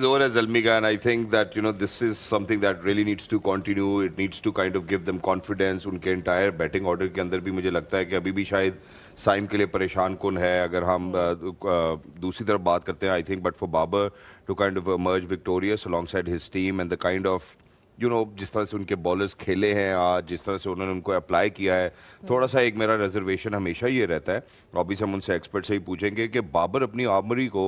जोर है ज़ल्मी का, and I think that this is something that really needs to continue. It needs to kind of give them confidence. उनके entire batting order के अंदर भी मुझे लगता है कि अभी भी शायद साइम के लिए परेशान कौन है अगर हम दूसरी तरफ बात करते हैं. I think but for Babar to kind of emerge victorious alongside his team and the kind of जिस तरह से उनके बॉलर्स खेले हैं आज, जिस तरह से उन्होंने उनको अप्लाई किया है, थोड़ा सा एक मेरा रिजर्वेशन हमेशा ये रहता है. ऑब्वियसली हम उनसे एक्सपर्ट से ही पूछेंगे कि बाबर अपनी आर्मरी को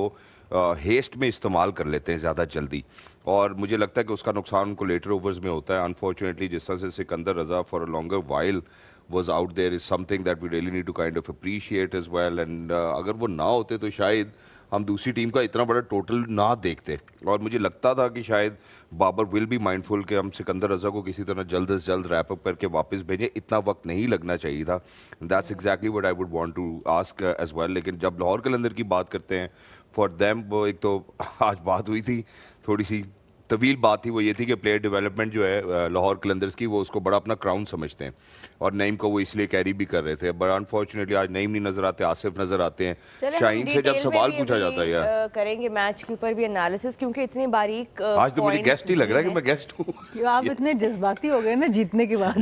हेस्ट में इस्तेमाल कर लेते हैं ज़्यादा जल्दी, और मुझे लगता है कि उसका नुकसान उनको लेटर ओवर्स में होता है. अनफॉर्चुनेटली जिस तरह से Sikandar Raza for a longer while was out there is something that we really need to kind of appreciate as well. And अगर वो ना होते तो शायद हम दूसरी टीम का इतना बड़ा टोटल ना देखते, और मुझे लगता था कि शायद बाबर विल बी माइंडफुल कि हम सिकंदर रजा को किसी तरह जल्द से जल्द रैप अप करके वापस भेजें. इतना वक्त नहीं लगना चाहिए था. That's exactly what I would want to ask as well. लेकिन जब लाहौर कलंदर की बात करते हैं, फॉर देम वो एक तो आज बात हुई थी, थोड़ी सी तवील बात थी, वो ये थी कि प्लेयर डेवलपमेंट जो है लाहौर कलंदर्स की, वो उसको बड़ा अपना क्राउन समझते हैं, और नईम को वो इसलिए कैरी भी कर रहे थे. बट अनफॉर्चुनेटली आज नईम नहीं नजर आते, आसिफ नजर आते हैं. शाहीन से जब सवाल पूछा जाता है यार, करेंगे मैच के ऊपर भी एनालिसिस, क्योंकि इतनी बारीक आज तो मुझे गेस्ट ही लग रहा है कि मैं गेस्ट हूँ. आप इतने जज्बाती हो गए ना जीतने के बाद.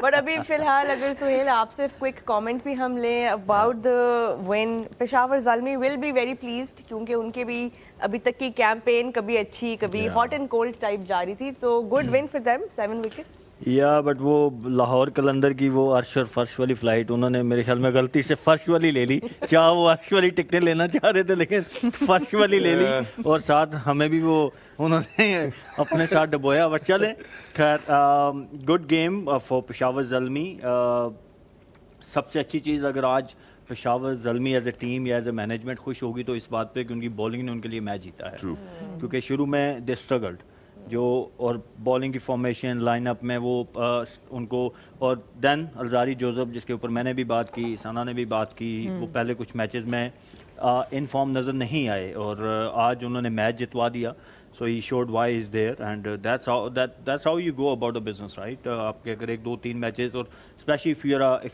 बट अभी फिलहाल अगर सुहेल आपसे क्विक कमेंट भी हम लें about the win, Peshawar Zalmi will be very pleased, क्योंकि उनके भी अभी तक की कैंपेन कभी अच्छी कभी हॉट एंड कोल्ड टाइप जारी थी. तो good win for them, 7 wickets. या बट वो लाहौर कलंदर की वो अर्श और फर्श वाली फ्लाइट उन्होंने मेरे ख्याल में गलती से फर्श वाली ले ली. चाहे वो अर्श वाली टिकटें लेना चाह रहे थे, लेकिन फर्श वाली ले ली, और साथ हमें भी वो उन्होंने अपने साथ डबोया. बट चले खैर, good game for Peshawar Zalmi. सबसे अच्छी चीज़ अगर आज Peshawar Zalmi as a team या एज ए मैनेजमेंट खुश होगी तो इस बात पे कि उनकी बॉलिंग ने उनके लिए मैच जीता है. क्योंकि शुरू में दे स्ट्रगल्ड जो, और बॉलिंग की फॉर्मेशन लाइनअप में वो उनको, और देन अलजारी जोसेफ जिसके ऊपर मैंने भी बात की, सना ने भी बात की, वो पहले कुछ मैचेस में इन फॉर्म नज़र नहीं आए, और आज उन्होंने मैच जितवा दिया. So he showed why he's there, and that's how you go about the business, right? आपके अगर 1-2-3 मैचेस, और specially if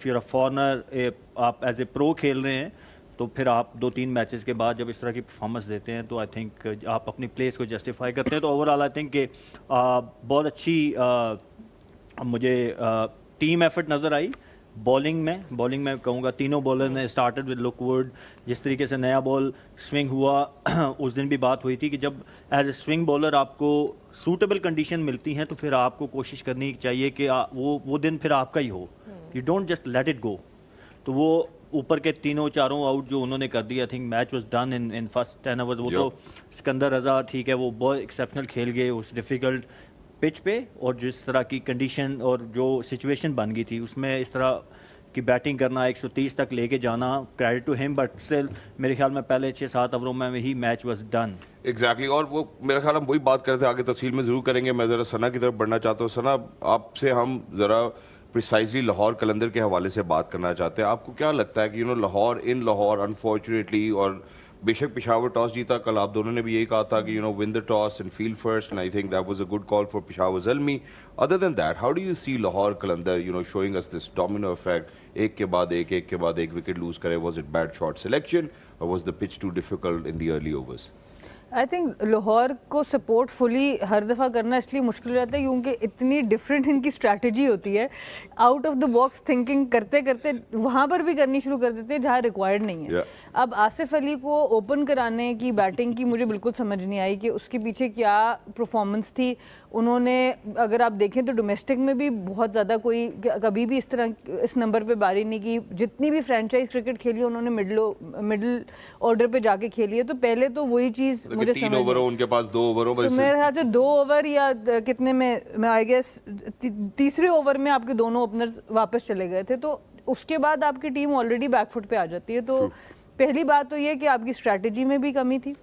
you're a foreigner, आप एज ए प्रो खेल रहे हैं, तो फिर आप 2-3 मैचेस के बाद जब इस तरह की परफॉर्मेंस देते हैं तो आई थिंक आप अपनी प्लेस को जस्टिफाई करते हैं. तो ओवरऑल आई थिंक कि बहुत अच्छी मुझे टीम एफर्ट नज़र आई. बॉलिंग में कहूँगा तीनों बॉलर ने स्टार्टेड विद लुकवुड. जिस तरीके से नया बॉल स्विंग हुआ उस दिन भी बात हुई थी कि जब एज ए स्विंग बॉलर आपको सूटेबल कंडीशन मिलती हैं तो फिर आपको कोशिश करनी चाहिए कि वो दिन फिर आपका ही हो. You don't just let it go. तो वो ऊपर के तीनों चारों आउट जो उन्होंने कर दिया, I think match was done in first 10 overs. वो तो सिकंदर रजा ठीक है, वो बहुत एक्सेप्शनल खेल गए उस डिफ़िकल्ट पिच पे, और जिस तरह की कंडीशन और जो सिचुएशन बन गई थी उसमें इस तरह की बैटिंग करना, 130 तक लेके जाना, credit to him. But still मेरे ख्याल में पहले 6-7 ओवरों में ही मैच वाज डन. एग्जैक्टली. और वो मेरे ख्याल हम वही बात करते हैं, आगे तफसील में ज़रूर करेंगे. मैं ज़रा सना की तरफ बढ़ना चाहता हूँ. सना, आपसे हम ज़रा प्रिसाइजली लाहौर कलंदर के हवाले से बात करना चाहते हैं. आपको क्या लगता है कि लाहौर अनफॉर्चुनेटली, और बेशक पेशावर टॉस जीता, कल आप दोनों ने भी यही कहा था कि win the toss and field first, and I think that was a good call for Peshawar Zalmi. Other than that, how do you see Lahore Qalandars showing us this domino effect, एक के बाद एक विकेट लूज करे? Was it bad shot selection, और was the pitch too difficult in the early overs? I think Lahore को support fully हर दफ़ा करना इसलिए मुश्किल रहता है क्योंकि इतनी डिफरेंट इनकी स्ट्रैटेजी होती है. Out of the box thinking करते करते वहाँ पर भी करनी शुरू कर देते हैं जहाँ रिक्वायर्ड नहीं है. अब आसिफ अली को ओपन कराने की बैटिंग की मुझे बिल्कुल समझ नहीं आई कि उसके पीछे क्या परफॉर्मेंस थी. उन्होंने अगर आप देखें तो डोमेस्टिक में भी बहुत ज़्यादा कोई कभी भी इस नंबर पे बारी नहीं की. जितनी भी फ्रेंचाइज क्रिकेट खेली है उन्होंने मिडिल ऑर्डर पे जाके खेली है. तो पहले तो वही चीज़ मुझे 3 ओवर उनके पास, 2 ओवरों में, मेरे ख्याल से 2 ओवर या कितने में, मैं आई गेस तीसरे ओवर में आपके दोनों ओपनर्स वापस चले गए थे. तो उसके बाद आपकी टीम ऑलरेडी बैकफुट पे आ जाती है. तो पहली बात तो ये कि आपकी स्ट्रैटेजी में भी कमी थी.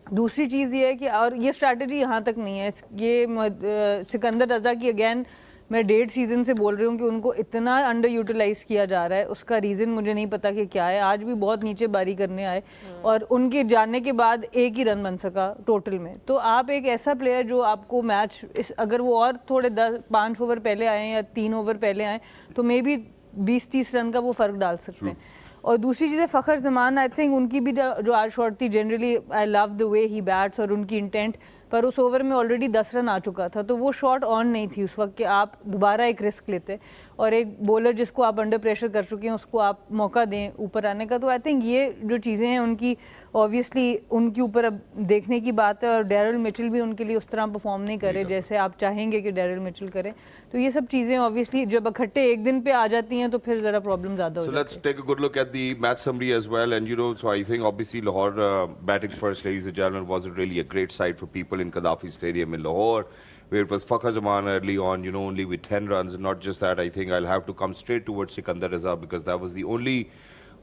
दूसरी चीज़ ये है कि, और ये स्ट्रैटेजी यहाँ तक नहीं है, ये सिकंदर रजा की अगेन मैं 1.5 सीज़न से बोल रही हूँ कि उनको इतना अंडर यूटिलाइज किया जा रहा है. उसका रीज़न मुझे नहीं पता कि क्या है. आज भी बहुत नीचे बारी करने आए और उनके जाने के बाद 1 ही रन बन सका टोटल में. तो आप एक ऐसा प्लेयर जो आपको मैच अगर वो और थोड़े 5 ओवर पहले आए या 3 ओवर पहले आए तो मे बी 20-30 रन का वो फ़र्क डाल सकते हैं. और दूसरी चीज़ है फ़खर जमान, आई थिंक उनकी भी जो आज शॉट थी, generally I love the way he bats और उनकी इंटेंट, पर उस ओवर में ऑलरेडी 10 रन आ चुका था, तो वो शॉट ऑन नहीं थी उस वक्त कि आप दोबारा एक रिस्क लेते, और एक बॉलर जिसको आप अंडर प्रेशर कर चुके हैं उसको आप मौका दें ऊपर आने का। तो आई थिंक ये जो चीज़ें हैं उनकी ऑब्वियसली उनके ऊपर अब देखने की बात है, और डैरिल मिचेल भी उनके लिए उस तरह परफॉर्म नहीं करे जैसे आप चाहेंगे कि डैरिल मिचेल करें। तो ये सब चीज़ें ऑब्वियसली जब इकट्ठे एक दिन पे आ जाती हैं तो फिर ज़रा प्रॉब्लम ज़्यादा हो So जाती है। let's take a good look at the match summary as well. And so I think obviously Lahore batting first, ladies and gentlemen, wasn't really a great sight for people in Gaddafi Stadium in Lahore, where it was Fakhar Zaman early on, only with 10 runs. And not just that, I think I'll have to come straight towards Sikandar Raza, because that was the only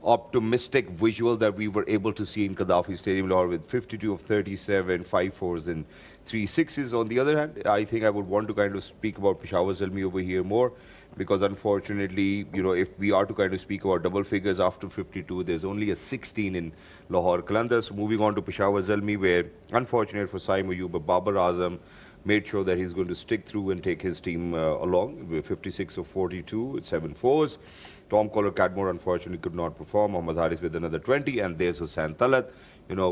optimistic visual that we were able to see in Gaddafi Stadium, Lahore, with 52 of 37, 5 fours and 3 sixes. On the other hand, I think I would want to kind of speak about Peshawar Zalmi over here more, because unfortunately, if we are to kind of speak about double figures after 52, there's only a 16 in Lahore Qalandar. So moving on to Peshawar Zalmi, where unfortunate for Saim Ayub, but Babar Azam made sure that he's going to stick through and take his team along with 56 of 42 with 7 fours. Tom Collar Cadmore unfortunately could not perform. Mohammad Haris with another 20, and there's Hussain Talat,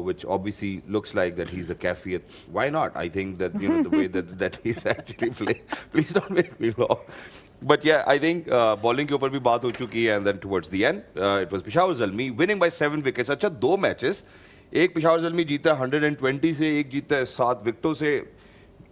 which obviously looks like that he's a Kafiyat. Why not? I think that the way that he's actually playing. Please don't make me wrong. But yeah, I think bowling के ऊपर भी बात हो चुकी है, and then towards the end, it was Peshawar Zalmi winning by 7 wickets. अच्छा, 2 matches, एक पेशावर ज़ल्मी जीता 120 से, एक जीता है 7 विकेटों से।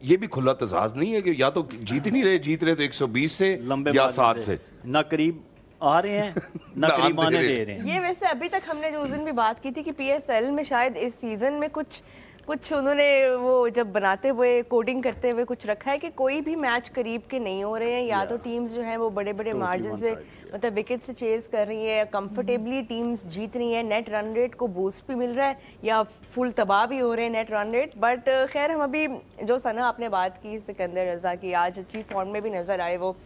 ये भी खुला तजाज नहीं है कि या तो जीत नहीं रहे, जीत रहे तो 120 से या 7 से, ना करीब आ रहे हैं ना करीब आने दे रहे हैं। ये वैसे अभी तक हमने जो उस दिन भी बात की थी कि पीएसएल में शायद इस सीजन में कुछ उन्होंने वो जब बनाते हुए कोडिंग करते हुए कुछ रखा है कि कोई भी मैच करीब के नहीं हो रहे हैं, या तो टीम्स जो हैं वो बड़े बड़े मार्जिन से मतलब विकेट से चेज कर रही है, कंफर्टेबली टीम्स जीत रही हैं, नेट रन रेट को बूस्ट भी मिल रहा है या फुल तबाह भी हो रहे हैं नेट रन रेट। बट खैर, हम अभी जो सना आपने बात की सिकंदर रजा की, आज अच्छी फॉर्म में भी नजर आए वो,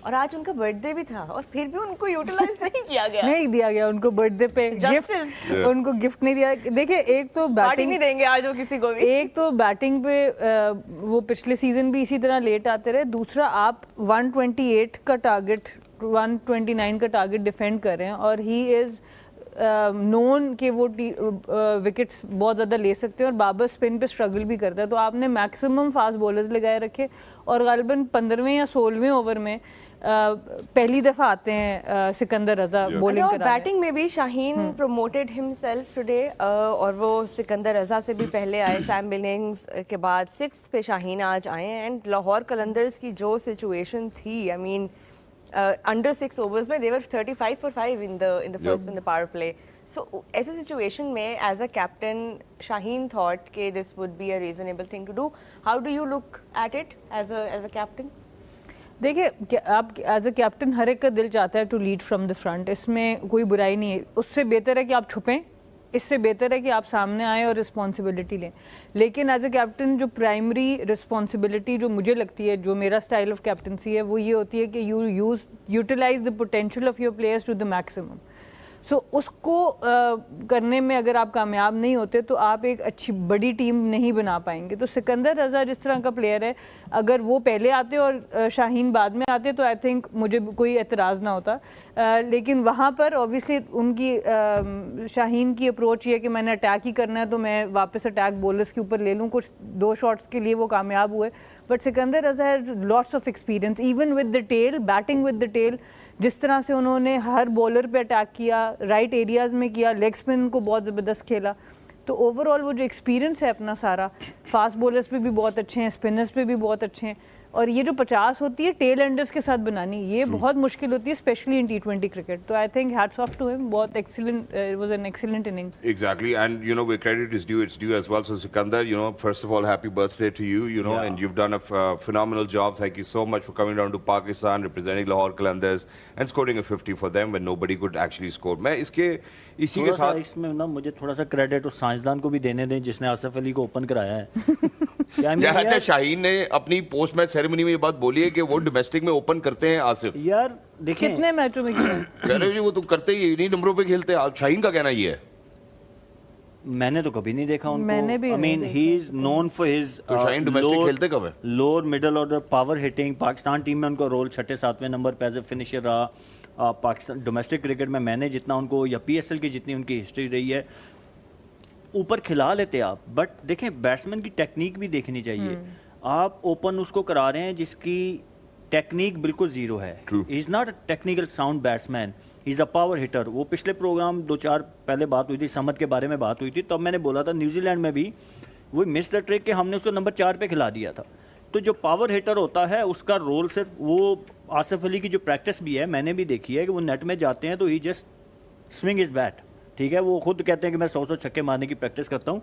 और आज उनका बर्थडे भी था और फिर भी उनको यूटिलाइज नहीं किया गया, नहीं दिया गया उनको बर्थडे पे गिफ्ट, उनको गिफ्ट नहीं दिया। देखिए, एक तो पार्टी नहीं देंगे आज वो किसी को भी, एक तो बैटिंग पे वो पिछले सीजन भी इसी तरह लेट आते रहे, दूसरा आप 128 का टारगेट 129 का टारगेट डिफेंड कर रहे हैं, और ही इज़ नोन कि वो विकेट्स बहुत ज़्यादा ले सकते हैं, और बाबर स्पिन पे स्ट्रगल भी करता है। तो आपने मैक्सिमम फास्ट बॉलर्स लगाए रखे, और गालिबन 15वें या 16वें ओवर में पहली दफ़ा आते हैं सिकंदर रजा बॉलिंग कराने। बैटिंग में भी शाहीन प्रमोटेड हिमसेल्फ टुडे, और वो सिकंदर रजा से भी पहले आए, सैम बिलिंग्स के बाद 6 पे शाहीन आज आए। एंड लाहौर कलंदर्स की जो सिचुएशन थी, आई मीन अंडर 6 overs में they were 35 for 5 in the first in the power play. So ऐसे सिचुएशन में as a captain Shaheen thought कि this would be a reasonable thing to do. How do you look at it as a captain? देखिए, आप as a captain हर एक का दिल चाहता है to lead from the front, इसमें कोई बुराई नहीं है। उससे बेहतर है कि आप छुपें, इससे बेहतर है कि आप सामने आएँ और रिस्पॉन्सिबिलिटी लें। लेकिन एज अ कैप्टन जो प्राइमरी रिस्पॉन्सिबिलिटी जो मुझे लगती है, जो मेरा स्टाइल ऑफ कैप्टनसी है, वो ये होती है कि you utilise the potential of your players to the maximum. So उसको करने में अगर आप कामयाब नहीं होते तो आप एक अच्छी बड़ी टीम नहीं बना पाएंगे। तो सिकंदर रजा जिस तरह का प्लेयर है, अगर वो पहले आते और शाहीन बाद में आते तो आई थिंक मुझे कोई एतराज़ ना होता। लेकिन वहाँ पर ऑब्वियसली उनकी शाहीन की अप्रोच ये है कि मैंने अटैक ही करना है, तो मैं वापस अटैक बॉलर्स के ऊपर ले लूँ। कुछ 2 शॉट्स के लिए वो कामयाब हुए, but Sikandar Raza has lots of experience even with the tail, batting with the tail. जिस तरह से उन्होंने हर बॉलर पे अटैक किया, राइट एरियाज़ में किया, लेग स्पिन को बहुत ज़बरदस्त खेला। तो ओवरऑल वो जो एक्सपीरियंस है अपना सारा, फास्ट बॉलर्स पे भी बहुत अच्छे हैं, स्पिनर्स पे भी बहुत अच्छे हैं, और ये जो 50 होती है टेल एंडर्स के साथ बनानी, ये बहुत मुश्किल होती है, स्पेशली इन T20 क्रिकेट। तो I think hats off to him, बहुत excellent, it was an excellent innings. Exactly, and where credit is due, it's due as well. So Sikandar, first of all, happy birthday to you, and you've done a phenomenal job. Thank you so much for coming down to Pakistan, representing Lahore Qalandars and scoring a 50 for them when nobody could actually score. मैं इसी के साथ इसमें ना मुझे थोड़ा सा credit उस साइंसदान को भी देने दें जिसने आसिफ अली को ओपन कराया है। यार अच्छा, शाहीन ने अपनी पोस्ट मैच सेरेमनी में ये बात बोली है कि वो डोमेस्टिक में ओपन करते हैं आसिफ। यार देखिए, कितने मैचों में किया? कह रहे जी वो तो करते ही इन्हीं नंबरों पे खेलते हैं। शाहीन का कहना ये है। मैंने तो कभी नहीं देखा उनको। मैंने भी I mean he is known for his तो शाहीन डोमेस्टिक खेलते कब है? Lower middle order power hitting. Pakistan team में उनका रोल 6-7वें नंबर पे एज ए फिनिशर रहा। पाकिस्तान डोमेस्टिक क्रिकेट में मैंने जितना उनको या PSL की जितनी उनकी हिस्ट्री रही है ऊपर खिला लेते आप, बट देखें बैट्समैन की टेक्निक भी देखनी चाहिए। आप ओपन उसको करा रहे हैं जिसकी टेक्निक बिल्कुल जीरो है, is not a technical sound batsman, is a power hitter. वो पिछले प्रोग्राम 2-4 पहले बात हुई थी, समद के बारे में बात हुई थी, तब मैंने बोला था न्यूजीलैंड में भी वो मिस द ट्रिक के हमने उसको नंबर 4 पे खिला दिया था। तो जो पावर हिटर होता है उसका रोल सिर्फ वो, आसिफ अली की जो प्रैक्टिस भी है मैंने भी देखी है कि वो नेट में जाते हैं तो ही जस्ट स्विंग इज बैट, ठीक है, वो खुद कहते हैं कि मैं 100 छक्के मारने की प्रैक्टिस करता हूँ,